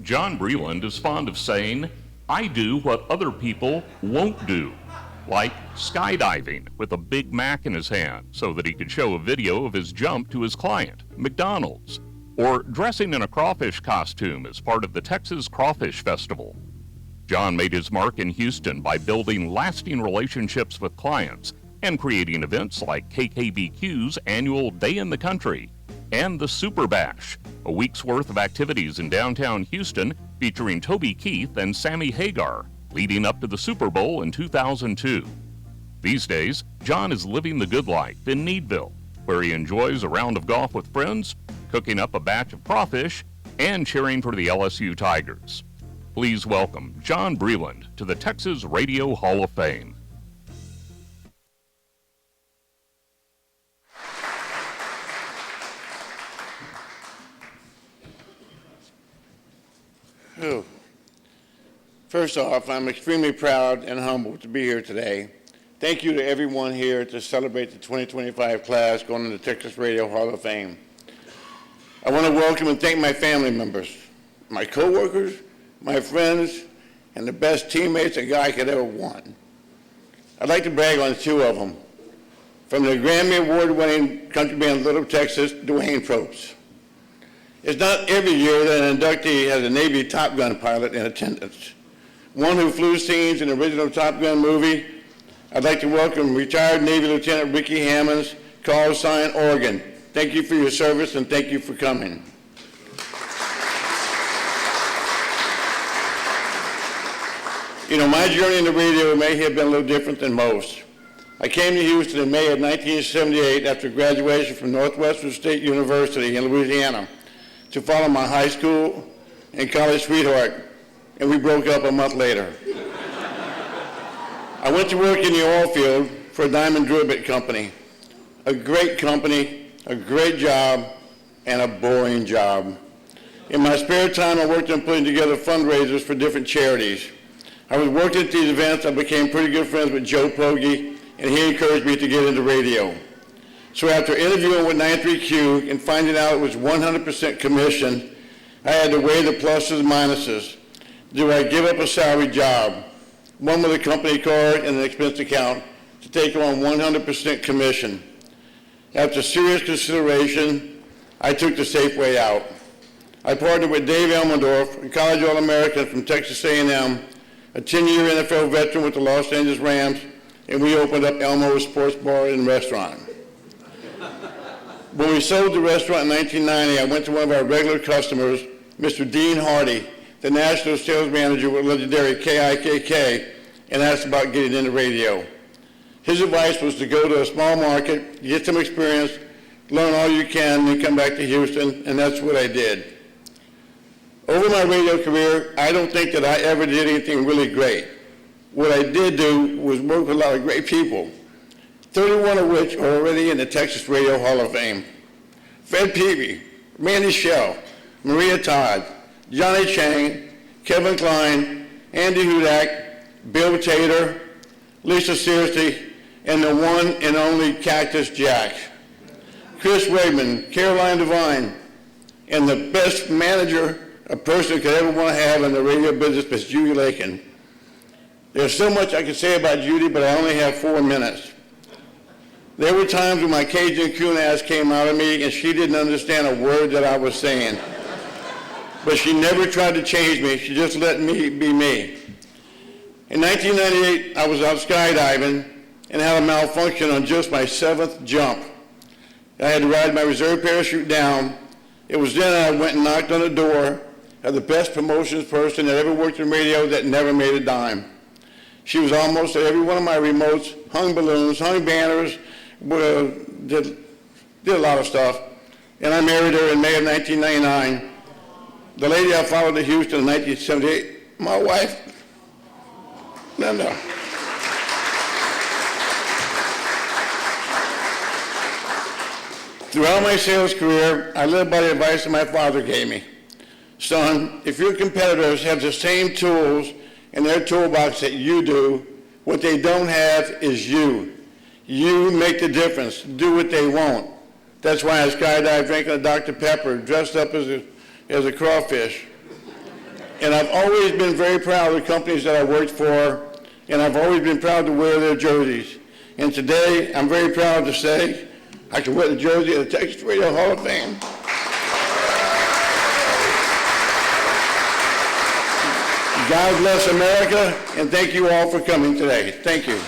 John Breland is fond of saying, "I do what other people won't do," like skydiving with a Big Mac in his hand so that he could show a video of his jump to his client, McDonald's, or dressing in a crawfish costume as part of the Texas Crawfish Festival. John made his mark in Houston by building lasting relationships with clients and creating events like KKBQ's annual Day in the Country and the Super Bash, a week's worth of activities in downtown Houston featuring Toby Keith and Sammy Hagar, leading up to the Super Bowl in 2002. These days, John is living the good life in Needville, where he enjoys a round of golf with friends, cooking up a batch of crawfish, and cheering for the LSU Tigers. Please welcome John Breland to the Texas Radio Hall of Fame. Oh. First off, I'm extremely proud and humbled to be here today. Thank you to everyone here to celebrate the 2025 class going into the Texas Radio Hall of Fame. I want to welcome and thank my family members, my coworkers, my friends, and the best teammates a guy could ever want. I'd like to brag on two of them. From the Grammy Award-winning country band Little Texas, Dwayne Probst. It's not every year that an inductee has a Navy Top Gun pilot in attendance. One who flew scenes in the original Top Gun movie. I'd like to welcome retired Navy Lieutenant Ricky Hammonds, Call Sign, Oregon. Thank you for your service and thank you for coming. You know, my journey in the radio may have been a little different than most. I came to Houston in May of 1978 after graduation from Northwestern State University in Louisiana to follow my high school and college sweetheart, and we broke up a month later. I went to work in the oil field for a diamond drill bit company. A great company, a great job, and a boring job. In my spare time, I worked on putting together fundraisers for different charities. I was working at these events. I became pretty good friends with Joe Pogge, and he encouraged me to get into radio. So after interviewing with 93Q and finding out it was 100% commission, I had to weigh the pluses and minuses. Do I give up a salary job, one with a company card and an expense account, to take on 100% commission? After serious consideration, I took the safe way out. I partnered with Dave Elmendorf, a college All-American from Texas A&M, a 10-year NFL veteran with the Los Angeles Rams, and we opened up Elmo's Sports Bar and Restaurant. When we sold the restaurant in 1990, I went to one of our regular customers, Mr. Dean Hardy, the national sales manager with legendary KIKK, and asked about getting into radio. His advice was to go to a small market, get some experience, learn all you can, and come back to Houston, and that's what I did. Over my radio career, I don't think that I ever did anything really great. What I did do was work with a lot of great people, 31 of which are already in the Texas Radio Hall of Fame. Fred Peavy, Randy Shell, Maria Todd, Johnny Chang, Kevin Klein, Andy Hudak, Bill Tater, Lisa Searcy, and the one and only Cactus Jack. Chris Wegman, Caroline Devine, and the best manager a person could ever want to have in the radio business is Judy Lakin. There's so much I could say about Judy, but I only have 4 minutes. There were times when my Cajun coon ass came out of me and she didn't understand a word that I was saying. But she never tried to change me, she just let me be me. In 1998, I was out skydiving and had a malfunction on just my 7th jump. I had to ride my reserve parachute down. It was then I went and knocked on the door of the best promotions person that ever worked in radio that never made a dime. She was almost at every one of my remotes, hung balloons, hung banners, did a lot of stuff. And I married her in May of 1999. The lady I followed to Houston in 1978, my wife, Linda. Throughout my sales career, I lived by the advice that my father gave me. Son, if your competitors have the same tools in their toolbox that you do, what they don't have is you. You make the difference. Do what they won't. That's why I skydived drinking a Dr. Pepper, dressed up as a crawfish. And I've always been very proud of the companies that I worked for, and I've always been proud to wear their jerseys. And today, I'm very proud to say I can wear the jersey of the Texas Radio Hall of Fame. God bless America, and thank you all for coming today. Thank you.